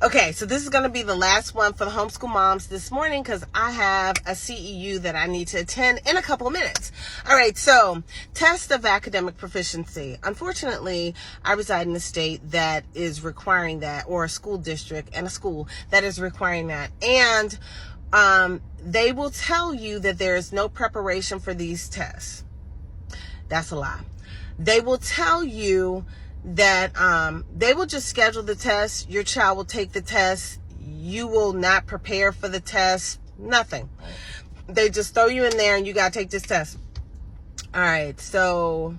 Okay, so this is going to be the last one for the homeschool moms this morning because I have a CEU that I need to attend in a couple of minutes. All right, so test of academic proficiency. Unfortunately, I reside in a state that is requiring that, or a school district and a school that is requiring that. And they will tell you that there is no preparation for these tests. That's a lie. They will tell you that they will just schedule the test. Your child will take the test. You will not prepare for the test. Nothing. They just throw you in there and you got to take this test. All right. So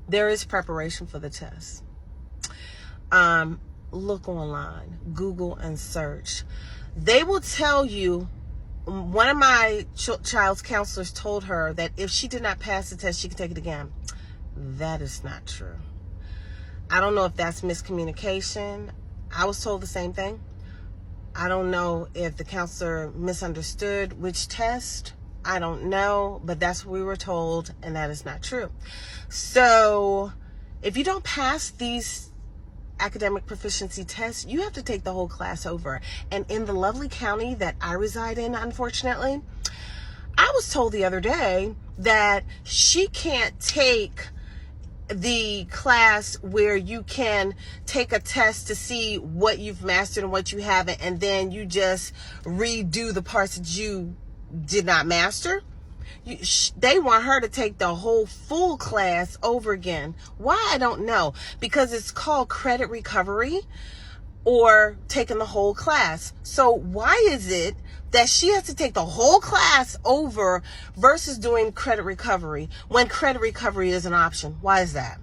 there is preparation for the test. Look online, Google and search. They will tell you. One of my child's counselors told her that if she did not pass the test, she could take it again. That is not true. I don't know if that's miscommunication. I was told the same thing. I don't know if the counselor misunderstood which test. I don't know, but that's what we were told, and that is not true. So if you don't pass these academic proficiency tests, you have to take the whole class over. And in the lovely county that I reside in, unfortunately, I was told the other day that she can't take the class where you can take a test to see what you've mastered and what you haven't, and then you just redo the parts that you did not master. They want her to take the whole full class over again. Why? I don't know. Because it's called credit recovery or taking the whole class. So why is it that she has to take the whole class over versus doing credit recovery when credit recovery is an option? Why is that?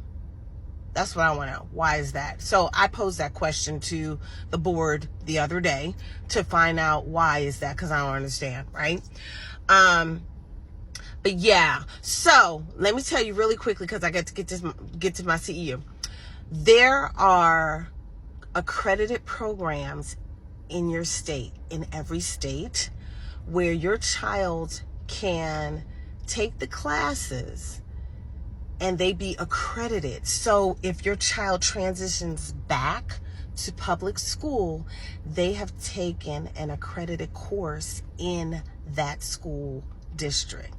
That's what I want to know. Why is that? So I posed that question to the board the other day to find out why is that, because I don't understand, right? But yeah, so let me tell you really quickly, because I got to get to my CEU. There are accredited programs in your state, in every state, where your child can take the classes and they be accredited. So if your child transitions back to public school, they have taken an accredited course in that school district.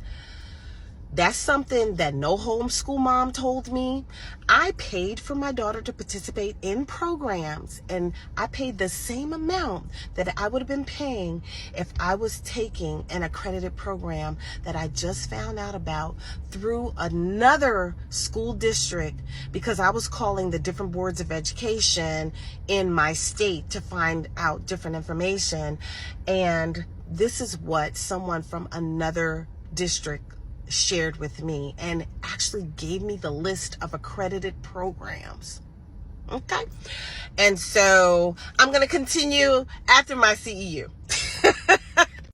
That's something that no homeschool mom told me. I paid for my daughter to participate in programs, and I paid the same amount that I would have been paying if I was taking an accredited program that I just found out about through another school district, because I was calling the different boards of education in my state to find out different information. And this is what someone from another district shared with me and actually gave me the list of accredited programs. Okay. And so I'm going to continue after my CEU.